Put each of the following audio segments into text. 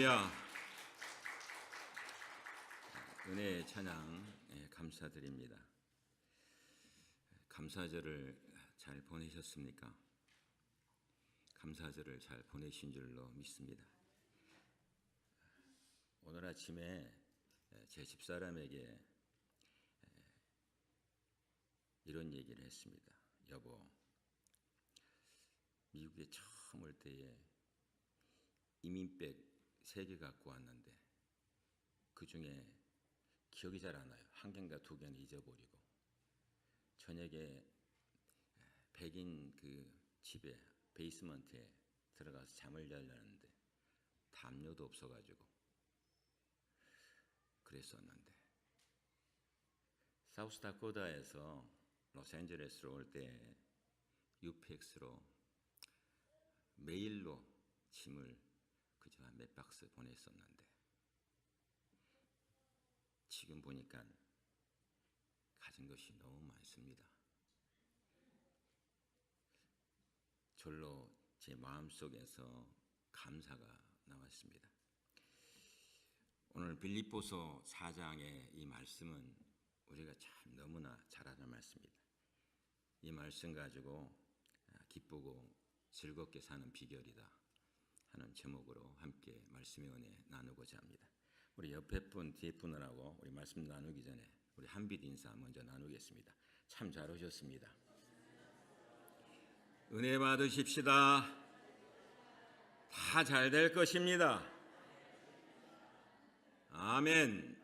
할렐루야. 은혜의 찬양 감사드립니다. 감사절을 잘 보내셨습니까? 감사절을 잘 보내신 줄로 믿습니다. 오늘 아침에 제 집사람에게 이런 얘기를 했습니다. 여보, 미국에 처음 올 때에 이민백 3개 갖고 왔는데 그 중에 기억이 잘 안 나요. 1개인가 2개는 잊어버리고 저녁에 백인 그 집에 베이스먼트에 들어가서 잠을 자려는데 담요도 없어가지고 그랬었는데 사우스다코다에서 로스앤젤레스로 올 때 UPX로 메일로 짐을 그저 몇 박스 보냈었는데 지금 보니까 가진 것이 너무 많습니다. 절로 제 마음속에서 감사가 나왔습니다. 오늘 빌립보서 4장의 이 말씀은 우리가 참 너무나 잘 아는 말씀입니다. 이 말씀 가지고 기쁘고 즐겁게 사는 비결이다 하는 제목으로 함께 말씀의 은혜 나누고자 합니다. 우리 옆에 분, 뒤에 분들하고 우리 말씀 나누기 전에 우리 한빛 인사 먼저 나누겠습니다. 참 잘 오셨습니다. 은혜 받으십시다. 다 잘 될 것입니다. 아멘.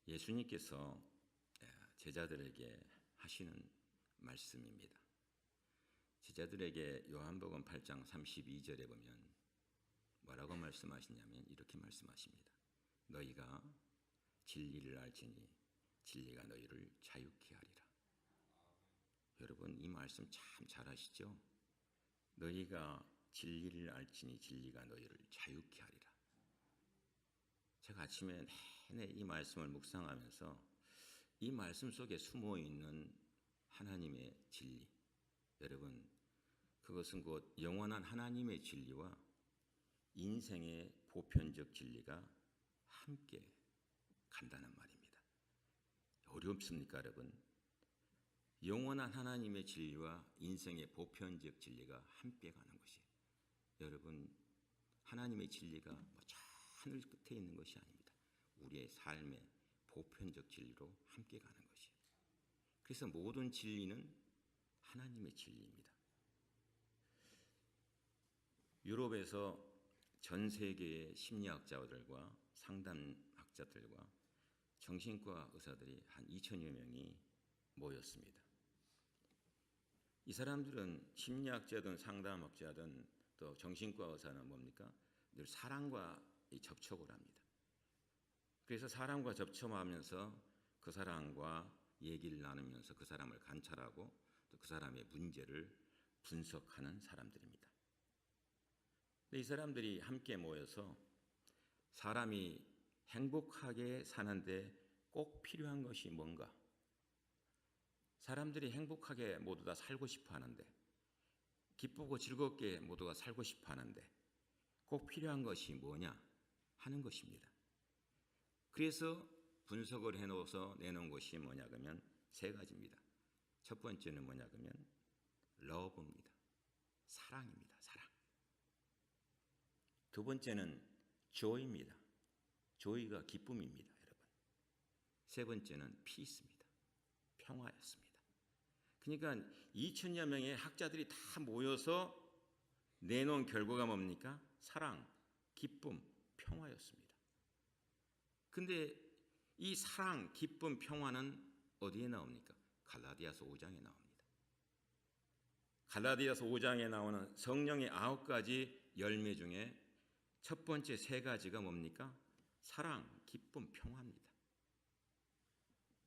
예수님께서 제자들에게 하시는 말씀입니다. 제자들에게 요한복음 8장 32절에 보면 뭐라고 말씀하시냐면 이렇게 말씀하십니다. 너희가 진리를 알지니 진리가 너희를 자유케 하리라. 여러분 이 말씀 참 잘 아시죠? 너희가 진리를 알지니 진리가 너희를 자유케 하리라. 제가 아침에 내내 이 말씀을 묵상하면서 이 말씀 속에 숨어있는 하나님의 진리, 여러분 그것은 곧 영원한 하나님의 진리와 인생의 보편적 진리가 함께 간다는 말입니다. 어렵습니까 여러분? 영원한 하나님의 진리와 인생의 보편적 진리가 함께 가는 것이, 여러분 하나님의 진리가 저 하늘 끝에 있는 것이 아닙니다. 우리의 삶의 보편적 진리로 함께 가는 것이. 그래서 모든 진리는 하나님의 진리입니다. 유럽에서 전 세계의 심리학자들과 상담학자들과 정신과 의사들이 한 2,000여 명이 모였습니다. 이 사람들은 심리학자든 상담학자든 또 정신과 의사는 뭡니까? 늘 사람과 접촉을 합니다. 그래서 사람과 접촉하면서 그 사람과 얘기를 나누면서 그 사람을 관찰하고 또 그 사람의 문제를 분석하는 사람들입니다. 이 사람들이 함께 모여서 사람이 행복하게 사는데 꼭 필요한 것이 뭔가? 사람들이 행복하게 모두 다 살고 싶어 하는데, 기쁘고 즐겁게 모두가 살고 싶어 하는데 꼭 필요한 것이 뭐냐 하는 것입니다. 그래서 분석을 해놓아서 내놓은 것이 뭐냐 그러면 3가지입니다. 첫 번째는 뭐냐 그러면 러브입니다. 사랑입니다. 사랑. 두 번째는 joy입니다. joy가 기쁨입니다. 여러분. 세 번째는 peace입니다. 평화였습니다. 그러니까 2,000여 명의 학자들이 다 모여서 내놓은 결과가 뭡니까? 사랑, 기쁨, 평화였습니다. 근데 이 사랑, 기쁨, 평화는 어디에 나옵니까? 갈라디아서 5장에 나옵니다. 갈라디아서 5장에 나오는 성령의 9가지 열매 중에 첫 번째 3가지가 뭡니까? 사랑, 기쁨, 평화입니다.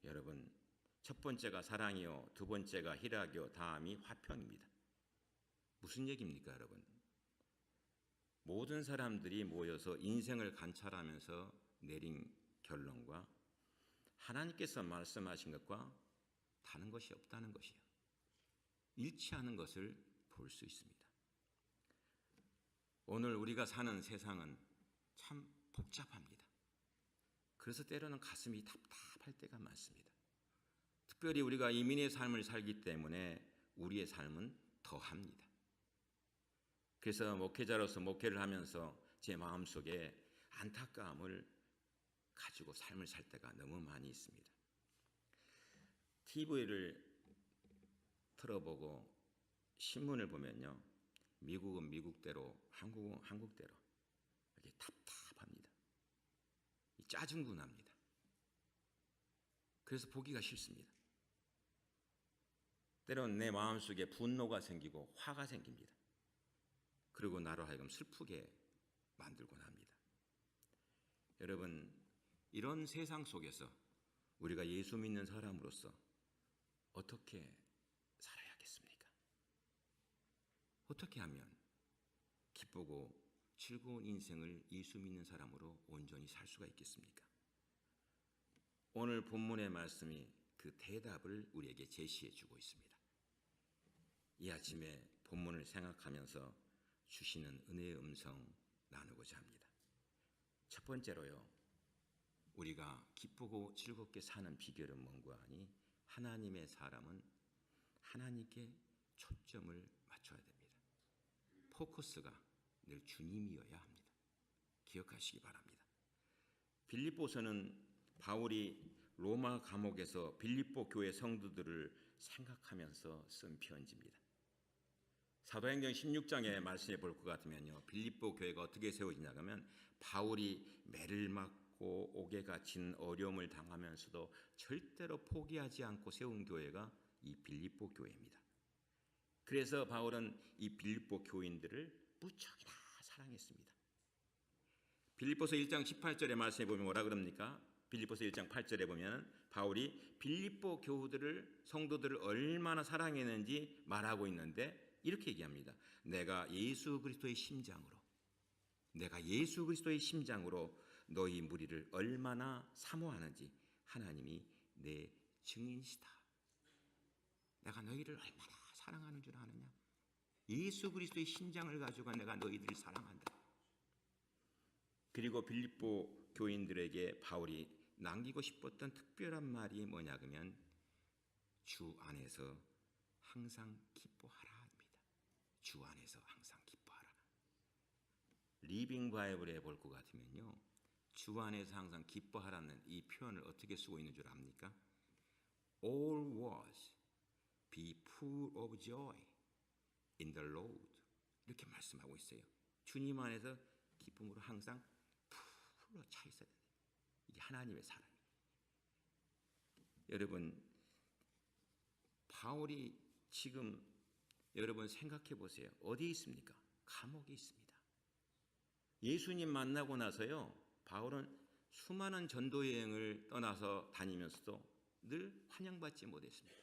여러분, 첫 번째가 사랑이요, 두 번째가 희락이요, 다음이 화평입니다. 무슨 얘기입니까, 여러분? 모든 사람들이 모여서 인생을 관찰하면서 내린 결론과 하나님께서 말씀하신 것과 다른 것이 없다는 것이요. 일치하는 것을 볼 수 있습니다. 오늘 우리가 사는 세상은 참 복잡합니다. 그래서 때로는 가슴이 답답할 때가 많습니다. 특별히 우리가 이민의 삶을 살기 때문에 우리의 삶은 더합니다. 그래서 목회자로서 목회를 하면서 제 마음속에 안타까움을 가지고 삶을 살 때가 너무 많이 있습니다. TV를 틀어보고 신문을 보면요, 미국은 미국대로, 한국은 한국대로 이렇게 답답합니다. 짜증도 납니다. 그래서 보기가 싫습니다. 때로는 내 마음속에 분노가 생기고 화가 생깁니다. 그리고 나로 하여금 슬프게 만들곤 합니다. 여러분, 이런 세상 속에서 우리가 예수 믿는 사람으로서 어떻게 살아야겠습니까? 어떻게 하면 기쁘고 즐거운 인생을 예수 믿는 사람으로 온전히 살 수가 있겠습니까? 오늘 본문의 말씀이 그 대답을 우리에게 제시해 주고 있습니다. 이 아침에 본문을 생각하면서 주시는 은혜의 음성 나누고자 합니다. 첫 번째로요, 우리가 기쁘고 즐겁게 사는 비결은 뭔가 하니 하나님의 사람은 하나님께 초점을 맞춰야 됩니다. 포커스가 늘 주님이어야 합니다. 기억하시기 바랍니다. 빌립보서는 바울이 로마 감옥에서 빌립보 교회 성도들을 생각하면서 쓴 편지입니다. 사도행전 16장에 말씀해 볼 것 같으면요, 빌립보 교회가 어떻게 세워지냐 하면 바울이 매를 맞고 옥에 갇힌 어려움을 당하면서도 절대로 포기하지 않고 세운 교회가 이 빌립보 교회입니다. 그래서 바울은 이 빌립보 교인들을 무척이나 사랑했습니다. 빌립보서 1장 18절에 말씀해 보면 뭐라 그럽니까? 빌립보서 1장 8절에 보면 바울이 빌립보 교우들을, 성도들을 얼마나 사랑했는지 말하고 있는데 이렇게 얘기합니다. 내가 예수 그리스도의 심장으로 너희 무리를 얼마나 사모하는지 하나님이 내 증인이시다. 내가 너희를 얼마나 사랑하는 줄 아느냐? 예수 그리스도의 심장을 가지고 내가 너희들을 사랑한다. 그리고 빌립보 교인들에게 바울이 남기고 싶었던 특별한 말이 뭐냐 그러면 주 안에서 항상 기뻐하라 입니다. 주 안에서 항상 기뻐하라. 리빙 바이블에 볼 것 같으면요, 주 안에서 항상 기뻐하라는 이 표현을 어떻게 쓰고 있는 줄 압니까? All was be full of joy in the Lord. 이렇게 말씀하고 있어요. 주님 안에서 기쁨으로 항상 풀로 차 있어야 돼요. 이게 하나님의 사랑이에요. 여러분, 바울이 지금 여러분 생각해 보세요. 어디에 있습니까? 감옥에 있습니다. 예수님 만나고 나서요, 바울은 수많은 전도 여행을 떠나서 다니면서도 늘 환영받지 못했습니다.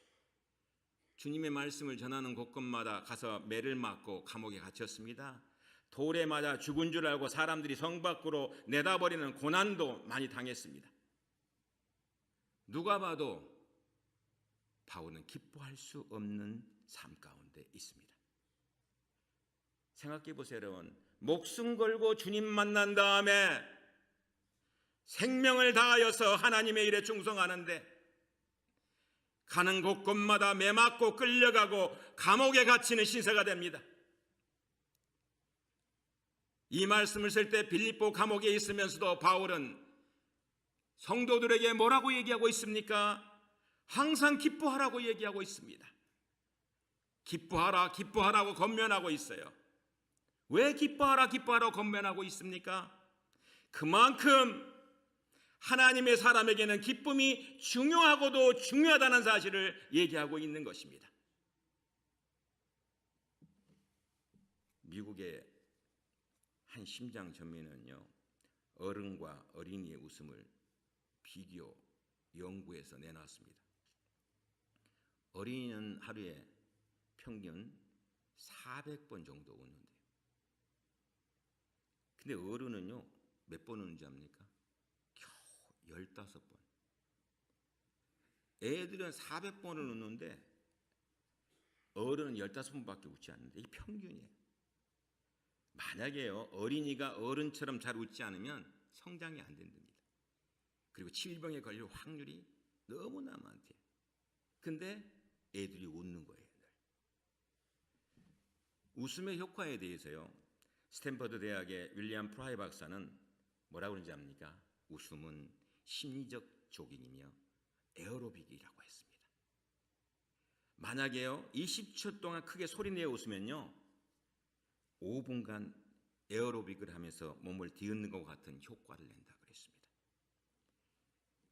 주님의 말씀을 전하는 곳곳마다 가서 매를 맞고 감옥에 갇혔습니다. 돌에 맞아 죽은 줄 알고 사람들이 성 밖으로 내다버리는 고난도 많이 당했습니다. 누가 봐도 바울은 기뻐할 수 없는 삶 가운데 있습니다. 생각해 보세요, 여러분. 목숨 걸고 주님 만난 다음에 생명을 다하여서 하나님의 일에 충성하는데 가는 곳곳마다 매맞고 끌려가고 감옥에 갇히는 신세가 됩니다. 이 말씀을 쓸 때 빌립보 감옥에 있으면서도 바울은 성도들에게 뭐라고 얘기하고 있습니까? 항상 기뻐하라고 얘기하고 있습니다. 기뻐하라, 기뻐하라고 권면하고 있어요. 왜 기뻐하라, 기뻐하라고 권면하고 있습니까? 그만큼 하나님의 사람에게는 기쁨이 중요하고도 중요하다는 사실을 얘기하고 있는 것입니다. 미국의 한 심장 전문의는요, 어른과 어린이의 웃음을 비교 연구해서 내놨습니다. 어린이는 하루에 평균 400번 정도 웃는데요. 근데 어른은요, 몇 번 웃는지 압니까? 겨우 15번. 애들은 400번을 웃는데 어른은 15번밖에 웃지 않는데 이게 평균이에요. 만약에요, 어린이가 어른처럼 잘 웃지 않으면 성장이 안 된답니다. 그리고 질병에 걸릴 확률이 너무나 많대요. 근데 애들이 웃는 거예요. 웃음의 효과에 대해서요, 스탠퍼드 대학의 윌리엄 프라이 박사는 뭐라고 그러는지 압니까? 웃음은 심리적 조깅이며 에어로빅이라고 했습니다. 만약에요, 20초 동안 크게 소리내어 웃으면요, 5분간 에어로빅을 하면서 몸을 뒤흔는 것 같은 효과를 낸다고 그랬습니다.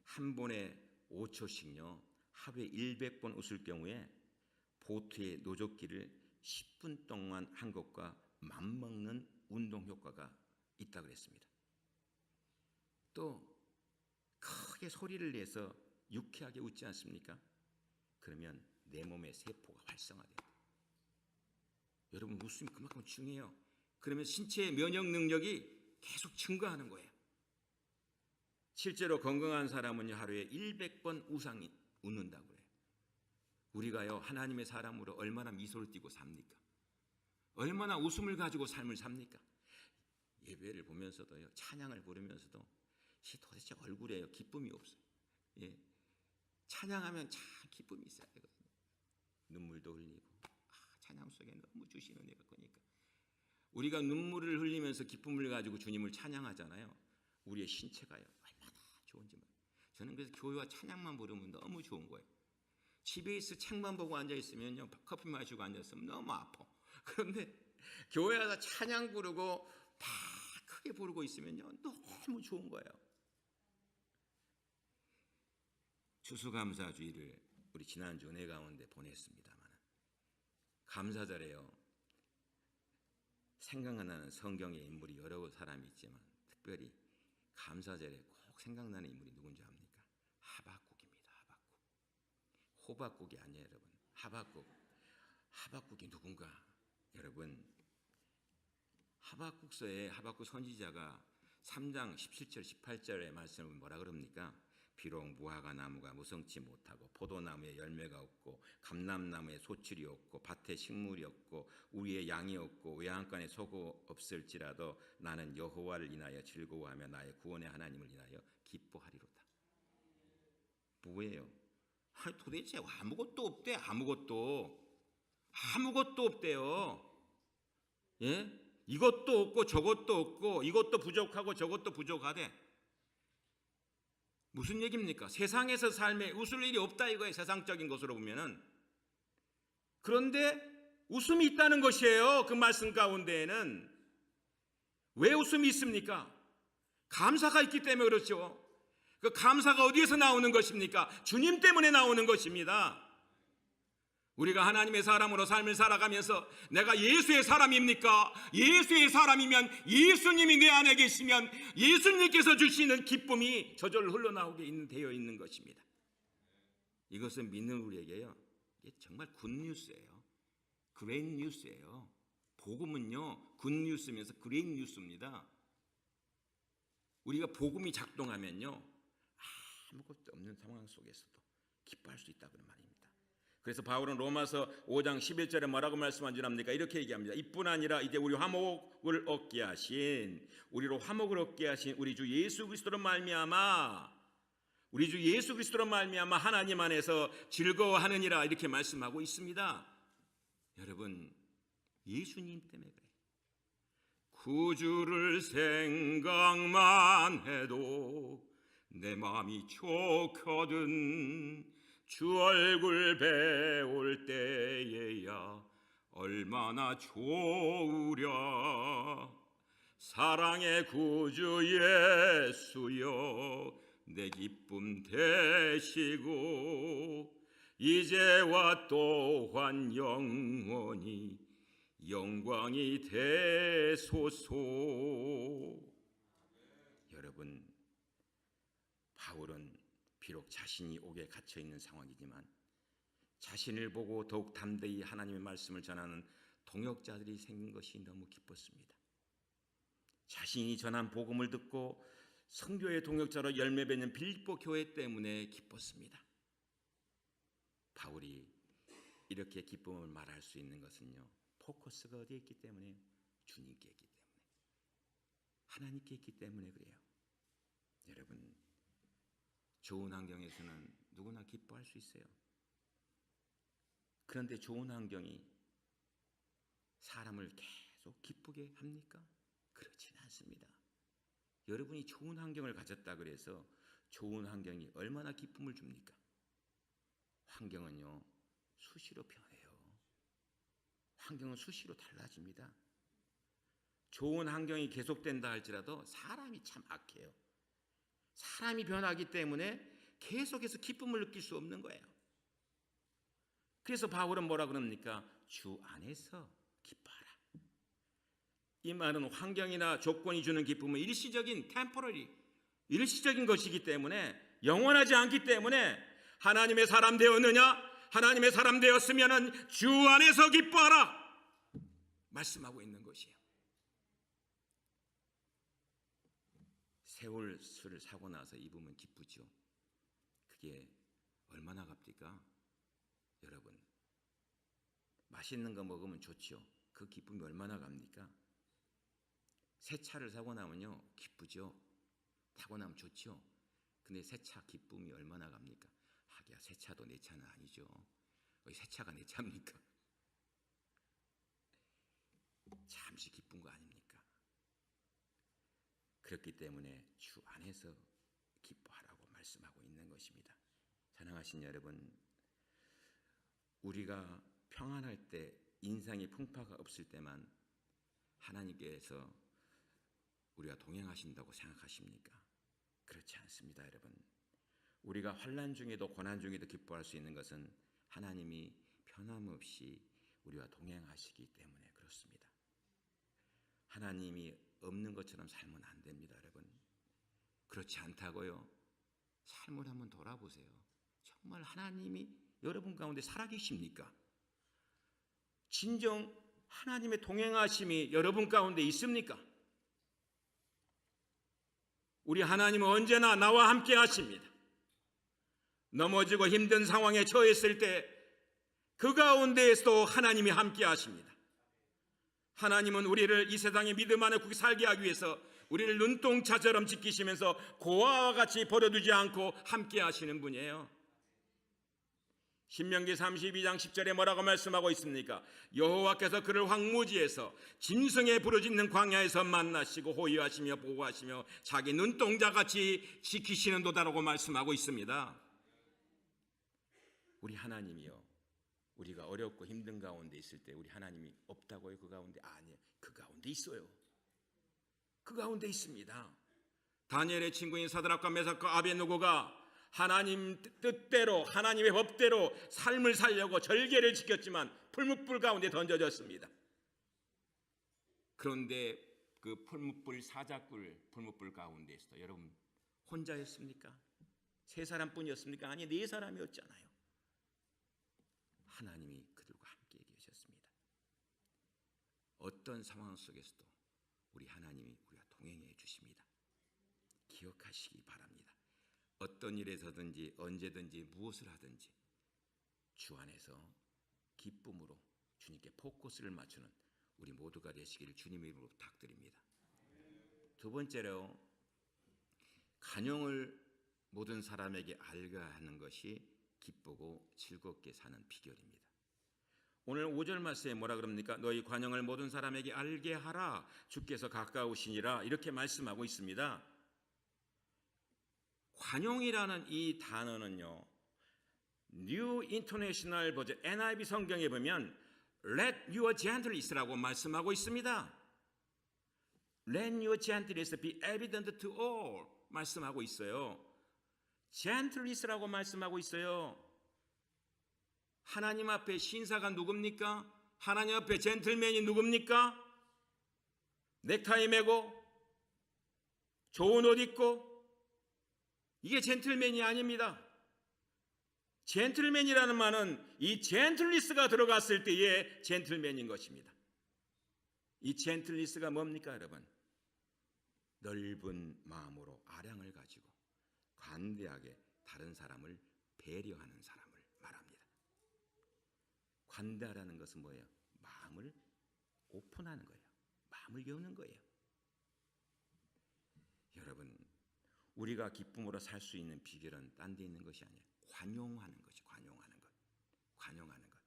한 번에 5초씩요, 하루에 100번 웃을 경우에 보트의 노젓기를 10분 동안 한 것과 맞먹는 운동 효과가 있다고 그랬습니다. 또 크게 소리를 내서 유쾌하게 웃지 않습니까? 그러면 내 몸의 세포가 활성화돼요. 여러분, 웃음이 그만큼 중요해요. 그러면 신체의 면역 능력이 계속 증가하는 거예요. 실제로 건강한 사람은 하루에 100번 이상 웃는다고 해요. 우리가요, 하나님의 사람으로 얼마나 미소를 띠고 삽니까? 얼마나 웃음을 가지고 삶을 삽니까? 예배를 보면서도요, 찬양을 부르면서도 도대체 얼굴에 기쁨이 없어요. 예. 찬양하면 참 기쁨이 있어야 되거든요. 눈물도 흘리고, 찬양 속에 너무 주신 은혜가 크니까. 우리가 눈물을 흘리면서 기쁨을 가지고 주님을 찬양하잖아요. 우리의 신체가요, 얼마나 좋은지 말이에요. 저는 그래서 교회와 찬양만 부르면 너무 좋은 거예요. 집에 있어 책만 보고 앉아있으면요, 커피 마시고 앉아있으면 너무 아파. 그런데 교회 와서 찬양 부르고 다 크게 부르고 있으면요, 너무 좋은 거예요. 추수감사주의를 우리 지난주 은혜 가운데 보냈습니다만, 감사절에요, 생각나는 성경의 인물이 여러 사람이 있지만 특별히 감사절에 꼭 생각나는 인물이 누군지 압니까? 하박국입니다. 하박국. 호박국이 아니에요, 여러분. 하박국. 하박국이 누군가? 여러분, 하박국서에 하박국 선지자가 3장 17절 18절의 말씀을 뭐라 그럽니까? 비록 무화과 나무가 무성치 못하고 포도나무에 열매가 없고 감람나무에 소출이 없고 밭에 식물이 없고 우리의 양이 없고 외양간에 소가 없을지라도 나는 여호와를 인하여 즐거워하며 나의 구원의 하나님을 인하여 기뻐하리로다. 뭐예요? 도대체 아무것도 없대. 아무것도 없대요. 예? 이것도 없고 저것도 없고 이것도 부족하고 저것도 부족하대. 무슨 얘기입니까? 세상에서 삶에 웃을 일이 없다 이거예요. 세상적인 것으로 보면은. 그런데 웃음이 있다는 것이에요. 그 말씀 가운데에는. 왜 웃음이 있습니까? 감사가 있기 때문에 그렇죠. 그 감사가 어디에서 나오는 것입니까? 주님 때문에 나오는 것입니다. 우리가 하나님의 사람으로 삶을 살아가면서 내가 예수의 사람입니까? 예수의 사람이면 예수님이 내 안에 계시면 예수님께서 주시는 기쁨이 저절로 흘러나오게 되어 있는 것입니다. 이것은 믿는 우리에게요, 이게 정말 굿뉴스예요. 그레이트 뉴스예요. 복음은요, 굿뉴스면서 그레이트 뉴스입니다. 우리가 복음이 작동하면요, 아무것도 없는 상황 속에서도 기뻐할 수 있다는 말입니다. 그래서 바울은 로마서 5장 11절에 뭐라고 말씀한 줄 압니까? 이렇게 얘기합니다. 이뿐 아니라 이제 우리로 화목을 얻게 하신 우리 주 예수 그리스도로 말미암아 하나님 안에서 즐거워하느니라 이렇게 말씀하고 있습니다. 여러분, 예수님 때문에 그래요. 구주를 생각만 해도 내 마음이 좋거든. 주 얼굴 배울 때에야 얼마나 좋으랴. 사랑의 구주 예수여 내 기쁨 되시고 이제와 또한 영원히 영광이 되소서. 여러분, 바울은 비록 자신이 옥에 갇혀 있는 상황이지만 자신을 보고 더욱 담대히 하나님의 말씀을 전하는 동역자들이 생긴 것이 너무 기뻤습니다. 자신이 전한 복음을 듣고 선교의 동역자로 열매 맺는 빌립보 교회 때문에 기뻤습니다. 바울이 이렇게 기쁨을 말할 수 있는 것은요, 포커스가 어디에 있기 때문에 주님께 있기 때문에. 하나님께 있기 때문에 그래요. 여러분, 좋은 환경에서는 누구나 기뻐할 수 있어요. 그런데 좋은 환경이 사람을 계속 기쁘게 합니까? 그렇지는 않습니다. 여러분이 좋은 환경을 가졌다 그래서 좋은 환경이 얼마나 기쁨을 줍니까? 환경은요, 수시로 변해요. 환경은 수시로 달라집니다. 좋은 환경이 계속된다 할지라도 사람이 참 악해요. 사람이 변하기 때문에 계속해서 기쁨을 느낄 수 없는 거예요. 그래서 바울은 뭐라 그럽니까? 주 안에서 기뻐하라. 이 말은 환경이나 조건이 주는 기쁨은 일시적인 일시적인 것이기 때문에 영원하지 않기 때문에 하나님의 사람 되었느냐? 하나님의 사람 되었으면 주 안에서 기뻐하라 말씀하고 있는 것이에요. 새울술을 사고 나서 입으면 기쁘죠. 그게 얼마나 값디까? 여러분, 맛있는 거 먹으면 좋죠. 그 기쁨이 얼마나 갑니까? 새 차를 사고 나면요 기쁘죠. 타고 나면 좋죠. 근데 새 차 기쁨이 얼마나 갑니까? 하기야 새 차도 내 차는 아니죠. 새 차가 내 차입니까? 잠시 기쁜 거 아닙니까? 그렇기 때문에 주 안에서 기뻐하라고 말씀하고 있는 것입니다. 사랑하신 여러분, 우리가 평안할 때, 인상이 풍파가 없을 때만 하나님께서 우리가 동행하신다고 생각하십니까? 그렇지 않습니다, 여러분. 우리가 환난 중에도 고난 중에도 기뻐할 수 있는 것은 하나님이 변함없이 우리와 동행하시기 때문에 그렇습니다. 하나님이 없는 것처럼 살면 안 됩니다, 여러분. 그렇지 않다고요. 삶을 한번 돌아보세요. 정말 하나님이 여러분 가운데 살아계십니까? 진정 하나님의 동행하심이 여러분 가운데 있습니까? 우리 하나님은 언제나 나와 함께 하십니다. 넘어지고 힘든 상황에 처했을 때 그 가운데에서도 하나님이 함께 하십니다. 하나님은 우리를 이 세상의 믿음 안에 굳게 살게 하기 위해서 우리를 눈동자처럼 지키시면서 고아와 같이 버려두지 않고 함께 하시는 분이에요. 신명기 32장 10절에 뭐라고 말씀하고 있습니까? 여호와께서 그를 황무지에서 짐승의 부르짖는 광야에서 만나시고 호위하시며 보호하시며 자기 눈동자같이 지키시는 도다라고 말씀하고 있습니다. 우리 하나님이요, 우리가 어렵고 힘든 가운데 있을 때 우리 하나님이 없다고요? 그 가운데? 아니에요. 그 가운데 있어요. 그 가운데 있습니다. 다니엘의 친구인 사드락과 메삭과 아벳느고가 하나님 뜻대로, 하나님의 법대로 삶을 살려고 절개를 지켰지만 풀무불 가운데 던져졌습니다. 그런데 그 풀무불, 사자굴 풀무불 가운데에서 여러분 혼자였습니까? 세 사람뿐이었습니까? 아니, 네 사람이었잖아요. 하나님이 그들과 함께 계셨습니다. 어떤 상황 속에서도 우리 하나님이 우리와 동행해 주십니다. 기억하시기 바랍니다. 어떤 일에서든지 언제든지 무엇을 하든지 주 안에서 기쁨으로 주님께 포커스를 맞추는 우리 모두가 되시기를 주님의 이름으로 부탁드립니다. 두 번째로, 간용을 모든 사람에게 알게 하는 것이 기쁘고 즐겁게 사는 비결입니다. 오늘 5절 말씀에 뭐라 그럽니까? 너희 관용을 모든 사람에게 알게 하라. 주께서 가까우시니라. 이렇게 말씀하고 있습니다. 관용이라는 이 단어는요, New International Version NIV 성경에 보면 Let your gentleness라고 말씀하고 있습니다. Let your gentleness be evident to all 말씀하고 있어요. gentleness라고 말씀하고 있어요. 하나님 앞에 신사가 누굽니까? 하나님 앞에 젠틀맨이 누굽니까? 넥타이 매고 좋은 옷 입고, 이게 젠틀맨이 아닙니다. 젠틀맨이라는 말은 이 젠틀리스가 들어갔을 때의 젠틀맨인 것입니다. 이 젠틀리스가 뭡니까, 여러분? 넓은 마음으로 아량을 가지고 관대하게 다른 사람을 배려하는 사람을 말합니다. 관대하라는 것은 뭐예요? 마음을 오픈하는 거예요. 마음을 여는 거예요. 여러분, 우리가 기쁨으로 살 수 있는 비결은 딴 데 있는 것이 아니에요. 관용하는 것이, 관용하는 것. 관용하는 것.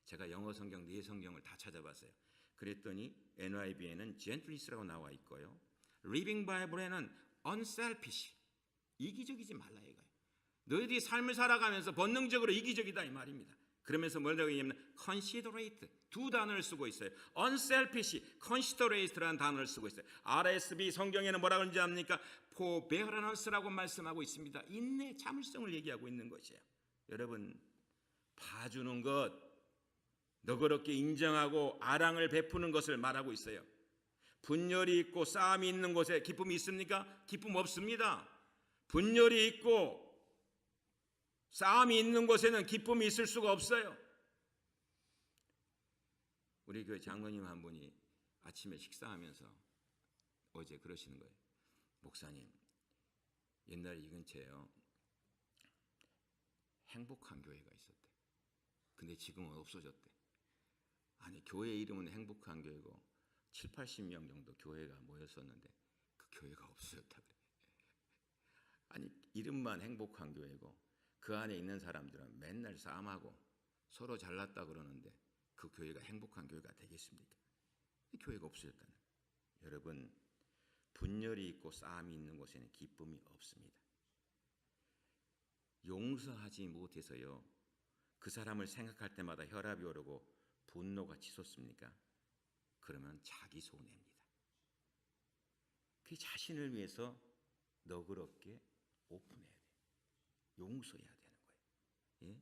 제가 영어 성경 4성경을 다 찾아봤어요. 그랬더니 NIV에는 gentless라고 나와 있고요. Living Bible에는 unselfish, 이기적이지 말라 이거예요. 너희들이 삶을 살아가면서 본능적으로 이기적이다 이 말입니다. 그러면서 뭐라고 얘기하면 considerate, 두 단어를 쓰고 있어요. unselfish, considerate라는 단어를 쓰고 있어요. RSV 성경에는 뭐라고 하는지 압니까? forbearance라고 말씀하고 있습니다. 인내, 참을성을 얘기하고 있는 것이에요. 여러분, 봐주는 것, 너그럽게 인정하고 아랑을 베푸는 것을 말하고 있어요. 분열이 있고 싸움이 있는 곳에 기쁨이 있습니까? 기쁨 없습니다. 분열이 있고 싸움이 있는 곳에는 기쁨이 있을 수가 없어요. 우리 교회 장로님 한 분이 아침에 식사하면서 어제 그러시는 거예요. 목사님, 옛날에 이 근처에요, 행복한 교회가 있었대. 근데 지금은 없어졌대. 아니, 교회 이름은 행복한 교회고 7, 80명 정도 교회가 모였었는데 그 교회가 없어졌다 그래. 아니, 이름만 행복한 교회고 그 안에 있는 사람들은 맨날 싸움하고 서로 잘났다 그러는데 그 교회가 행복한 교회가 되겠습니까? 교회가 없어졌다는. 여러분, 분열이 있고 싸움이 있는 곳에는 기쁨이 없습니다. 용서하지 못해서요, 그 사람을 생각할 때마다 혈압이 오르고 분노가 치솟습니까? 그러면 자기 손해입니다. 그 자신을 위해서 너그럽게 오픈해야 돼요. 용서해야 되는 거예요. 예?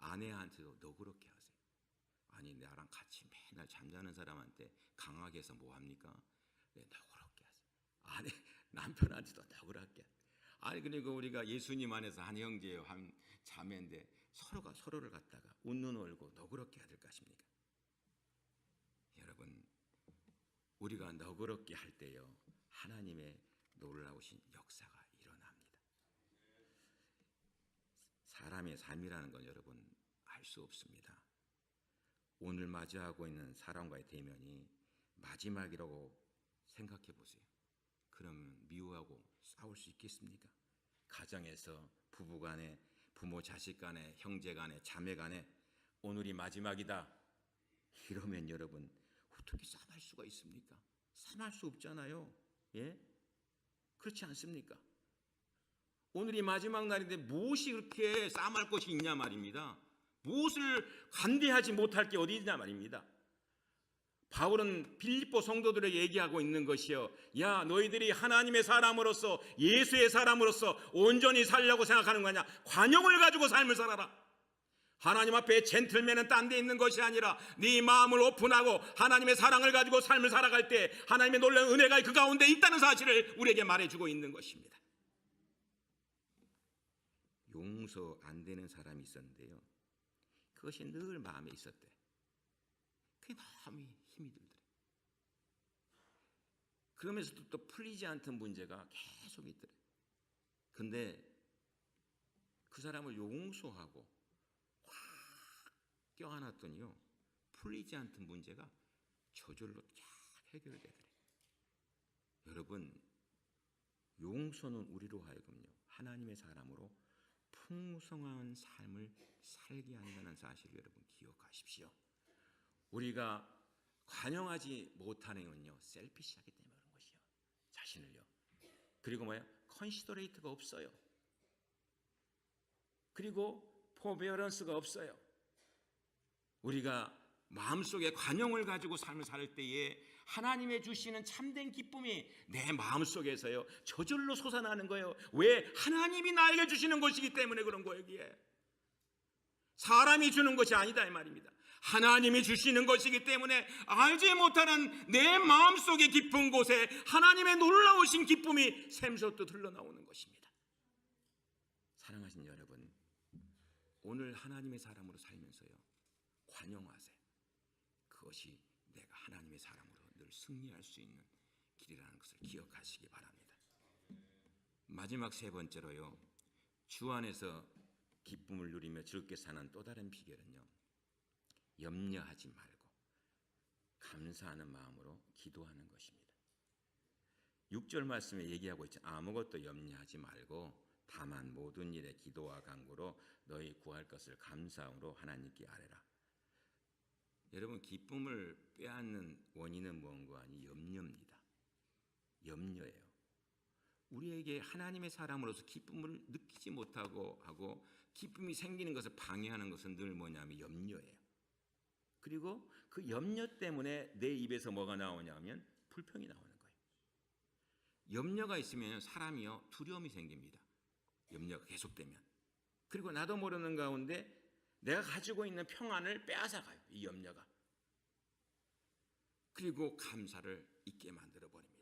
아내한테도 너그럽게 하세요. 아니, 나랑 같이 맨날 잠자는 사람한테 강하게 해서 뭐합니까? 네, 너그럽게 하세요. 남편한테도 너그럽게 하세요. 아니, 그리고 우리가 예수님 안에서 한 형제예요, 한 자매인데 서로가 서로를 갖다가 웃는 얼굴 너그럽게 해야 될 것입니까? 여러분, 우리가 너그럽게 할 때요, 하나님의 놀라우신 역사가 일어납니다. 사람의 삶이라는 건 여러분 알 수 없습니다. 오늘 맞이하고 있는 사람과의 대면이 마지막이라고 생각해 보세요. 그러면 미워하고 싸울 수 있겠습니까? 가정에서 부부 간에, 부모 자식 간에, 형제 간에, 자매 간에 오늘이 마지막이다 이러면 여러분 어떻게 싸움할 수가 있습니까? 싸움할 수 없잖아요. 예? 그렇지 않습니까? 오늘이 마지막 날인데 무엇이 그렇게 싸움할 것이 있냐 말입니다. 무엇을 관대하지 못할 게 어디 있냐 말입니다. 바울은 빌립보 성도들에게 얘기하고 있는 것이요, 야, 너희들이 하나님의 사람으로서, 예수의 사람으로서 온전히 살려고 생각하는 거냐? 관용을 가지고 삶을 살아라. 하나님 앞에 젠틀맨은 딴 데 있는 것이 아니라 네 마음을 오픈하고 하나님의 사랑을 가지고 삶을 살아갈 때 하나님의 놀라운 은혜가 그 가운데 있다는 사실을 우리에게 말해주고 있는 것입니다. 용서 안 되는 사람이 있었는데요, 그것이 늘 마음에 있었대. 그게 너무 힘이 들더래. 그러면서도 또 풀리지 않던 문제가 계속 있더래. 근데 그 사람을 용서하고 확 껴안았더니요, 풀리지 않던 문제가 저절로 쫙 해결되더래. 여러분, 용서는 우리로 하여금요, 하나님의 사람으로 풍성한 삶을 살게 한다는 사실을 여러분 기억하십시오. 우리가 관용하지 못하는 건요, 셀피시하기 때문에 그런 것이요. 자신을요. 그리고 뭐예요? 컨시더레이트가 없어요. 그리고 포베어런스가 없어요. 우리가 마음속에 관용을 가지고 삶을 살 때에 하나님의 주시는 참된 기쁨이 내 마음속에서요 저절로 솟아나는 거예요. 왜? 하나님이 나에게 주시는 것이기 때문에 그런 거예요. 이게 사람이 주는 것이 아니다 이 말입니다. 하나님이 주시는 것이기 때문에 알지 못하는 내 마음속의 깊은 곳에 하나님의 놀라우신 기쁨이 샘솟듯 흘러나오는 것입니다. 사랑하신 여러분, 오늘 하나님의 사람으로 살면서요 관용하세요. 그것이 내가 하나님의 사람으로 늘 승리할 수 있는 길이라는 것을 기억하시기 바랍니다. 마지막 세 번째로요, 주 안에서 기쁨을 누리며 즐겁게 사는 또 다른 비결은요, 염려하지 말고 감사하는 마음으로 기도하는 것입니다. 6절 말씀에 얘기하고 있죠. 아무것도 염려하지 말고 다만 모든 일에 기도와 간구로 너희 구할 것을 감사함으로 하나님께 아뢰라. 여러분, 기쁨을 빼앗는 원인은 뭔가 아니 염려입니다. 염려예요. 우리에게 하나님의 사람으로서 기쁨을 느끼지 못하고 하고 기쁨이 생기는 것을 방해하는 것은 늘 뭐냐면 염려예요. 그리고 그 염려 때문에 내 입에서 뭐가 나오냐면 불평이 나오는 거예요. 염려가 있으면 사람이요 두려움이 생깁니다. 염려가 계속되면. 그리고 나도 모르는 가운데 내가 가지고 있는 평안을 빼앗아가요. 이 염려가. 그리고 감사를 잊게 만들어 버립니다.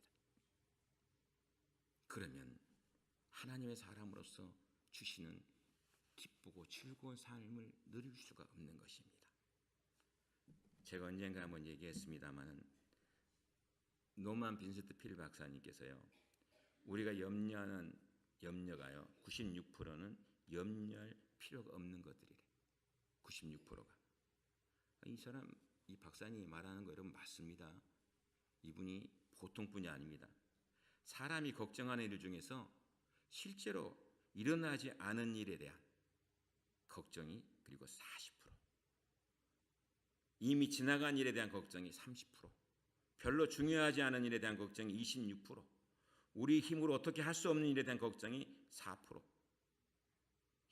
그러면 하나님의 사람으로서 주시는 기쁘고 즐거운 삶을 누릴 수가 없는 것입니다. 제가 언젠가 한번 얘기했습니다마는 노만 빈센트 필 박사님께서요, 우리가 염려하는 염려가요 96%는 염려할 필요가 없는 것들이래. 96%가. 이 사람, 이 박사님이 말하는 거 여러분 맞습니다. 이분이 보통 분이 아닙니다. 사람이 걱정하는 일 중에서 실제로 일어나지 않은 일에 대한 걱정이 그리고 40%, 이미 지나간 일에 대한 걱정이 30%, 별로 중요하지 않은 일에 대한 걱정이 26%, 우리 힘으로 어떻게 할 수 없는 일에 대한 걱정이 4%.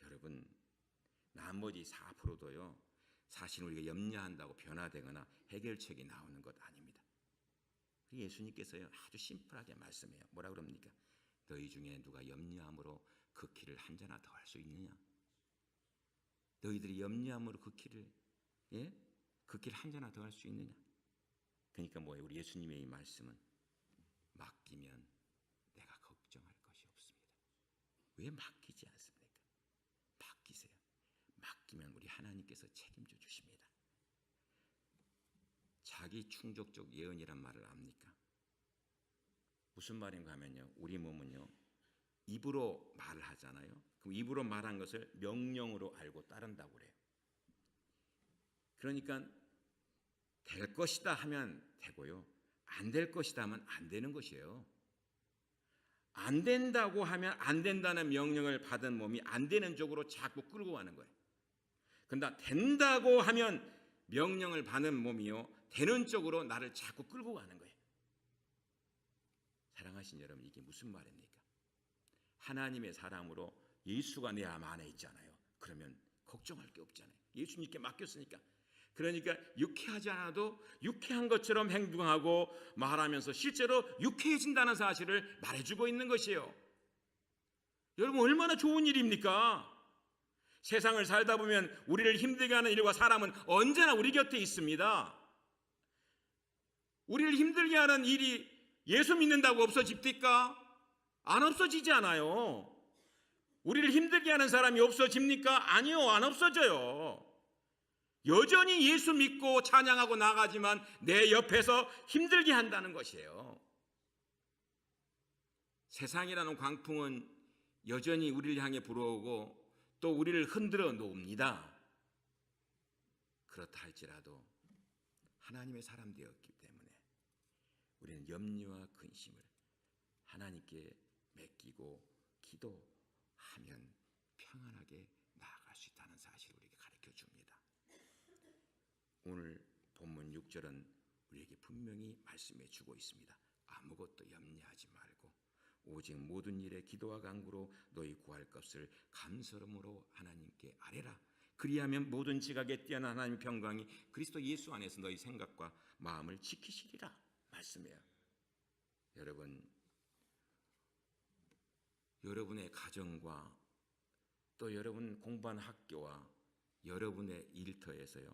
여러분, 나머지 4%도요 사실 우리가 염려한다고 변화되거나 해결책이 나오는 것 아닙니다. 예수님께서요 아주 심플하게 말씀해요. 뭐라 그럽니까? 너희 중에 누가 염려함으로 그 길을 한 자나 더 할 수 있느냐? 너희들이 염려함으로 그 길을 그 길 한 자나 더 할 수 있느냐? 그러니까 뭐예요? 우리 예수님의 이 말씀은 맡기면 내가 걱정할 것이 없습니다. 왜 맡기지 않습니까? 맡기세요. 맡기면 우리 하나님께서 책임져 주십니다. 자기 충족적 예언이란 말을 압니까? 무슨 말인가 하면요, 우리 몸은요 입으로 말을 하잖아요. 그럼 입으로 말한 것을 명령으로 알고 따른다고 그래요. 그러니까 될 것이다 하면 되고요, 안 될 것이다 하면 안 되는 것이에요. 안 된다고 하면 안 된다는 명령을 받은 몸이 안 되는 쪽으로 자꾸 끌고 가는 거예요. 그런데 된다고 하면 명령을 받은 몸이요 되는 쪽으로 나를 자꾸 끌고 가는 거예요. 사랑하신 여러분, 이게 무슨 말입니까? 하나님의 사람으로 예수가 내 안에 있잖아요. 그러면 걱정할 게 없잖아요. 예수님께 맡겼으니까. 그러니까 유쾌하지 않아도 유쾌한 것처럼 행동하고 말하면서 실제로 유쾌해진다는 사실을 말해주고 있는 것이에요. 여러분, 얼마나 좋은 일입니까? 세상을 살다 보면 우리를 힘들게 하는 일과 사람은 언제나 우리 곁에 있습니다. 우리를 힘들게 하는 일이 예수 믿는다고 없어집니까? 안 없어지지 않아요. 우리를 힘들게 하는 사람이 없어집니까? 아니요, 안 없어져요. 여전히 예수 믿고 찬양하고 나가지만 내 옆에서 힘들게 한다는 것이에요. 세상이라는 광풍은 여전히 우리를 향해 불어오고 또 우리를 흔들어 놓습니다. 그렇다 할지라도 하나님의 사람 되었기 때문에 우리는 염려와 근심을 하나님께 맡기고 기도하면 평안하게 나아갈 수 있다는 사실을 우리에게 가르쳐 줍니다. 오늘 본문 6절은 우리에게 분명히 말씀해 주고 있습니다. 아무것도 염려하지 말고 오직 모든 일에 기도와 간구로 너희 구할 것을 감사함으로 하나님께 아뢰라. 그리하면 모든 지각에 뛰어난 하나님의 평강이 그리스도 예수 안에서 너희 생각과 마음을 지키시리라 말씀해요. 여러분의 가정과 또 여러분 공부한 학교와 여러분의 일터에서요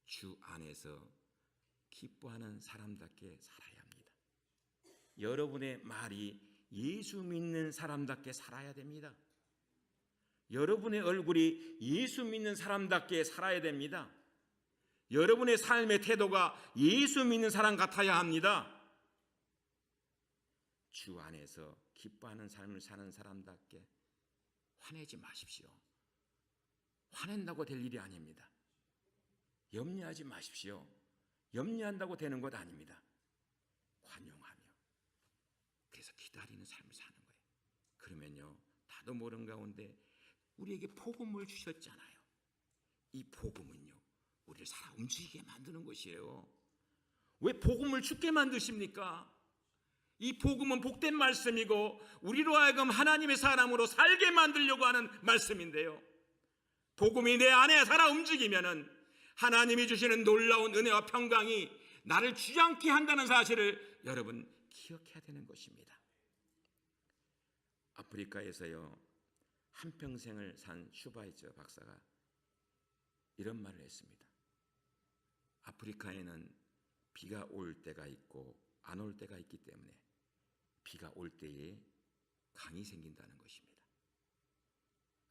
주 안에서 기뻐하는 사람답게 살아야 합니다. 여러분의 말이 예수 믿는 사람답게 살아야 됩니다. 여러분의 얼굴이 예수 믿는 사람답게 살아야 됩니다. 여러분의 삶의 태도가 예수 믿는 사람 같아야 합니다. 주 안에서 기뻐하는 삶을 사는 사람답게 화내지 마십시오. 화낸다고 될 일이 아닙니다. 염려하지 마십시오. 염려한다고 되는 것 아닙니다. 관용하며 기다리는 삶을 사는 거예요. 그러면요, 나도 모르는 가운데 우리에게 복음을 주셨잖아요. 이 복음은요, 우리를 살아 움직이게 만드는 것이에요. 왜 복음을 죽게 만드십니까? 이 복음은 복된 말씀이고 우리로 하여금 하나님의 사람으로 살게 만들려고 하는 말씀인데요, 복음이 내 안에 살아 움직이면은 하나님이 주시는 놀라운 은혜와 평강이 나를 주장케 한다는 사실을 여러분 기억해야 되는 것입니다. 아프리카에서요, 한평생을 산 슈바이처 박사가 이런 말을 했습니다. 아프리카에는 비가 올 때가 있고 안 올 때가 있기 때문에 비가 올 때에 강이 생긴다는 것입니다.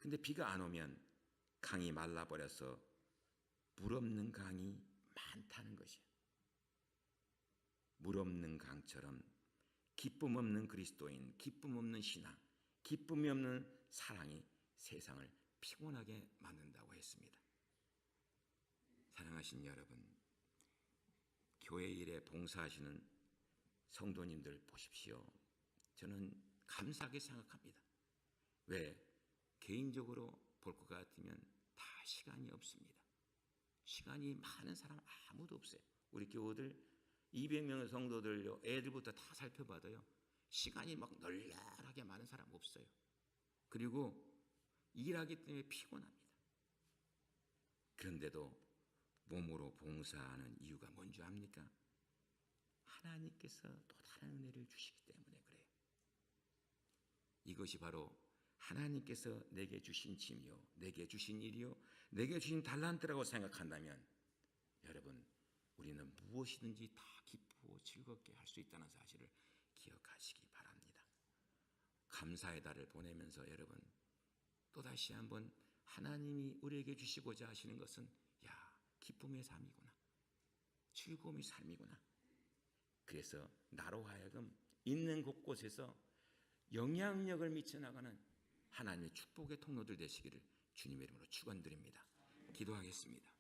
근데 비가 안 오면 강이 말라버려서 물 없는 강이 많다는 것이에요. 물 없는 강처럼 기쁨 없는 그리스도인, 기쁨 없는 신앙, 기쁨이 없는 사랑이 세상을 피곤하게 만든다고 했습니다. 사랑하신 여러분, 교회 일에 봉사하시는 성도님들 보십시오. 저는 감사하게 생각합니다. 왜? 개인적으로 볼 것 같으면 다 시간이 없습니다. 시간이 많은 사람 아무도 없어요. 우리 교우들 200명의 성도들 애들부터 다 살펴봐도요, 시간이 막 널널하게 많은 사람 없어요. 그리고 일하기 때문에 피곤합니다. 그런데도 몸으로 봉사하는 이유가 뭔지 압니까? 하나님께서 또 다른 은혜를 주시기 때문에 그래요. 이것이 바로 하나님께서 내게 주신 짐이요, 내게 주신 일이요, 내게 주신 달란트라고 생각한다면 여러분, 우리는 무엇이든지 다 기쁘고 즐겁게 할 수 있다는 사실을 기억하시기 바랍니다. 감사의 달을 보내면서 여러분, 또다시 한번 하나님이 우리에게 주시고자 하시는 것은 기쁨의 삶이구나, 즐거움의 삶이구나. 그래서 나로 하여금 있는 곳곳에서 영향력을 미쳐나가는 하나님의 축복의 통로들 되시기를 주님의 이름으로 축원드립니다. 기도하겠습니다.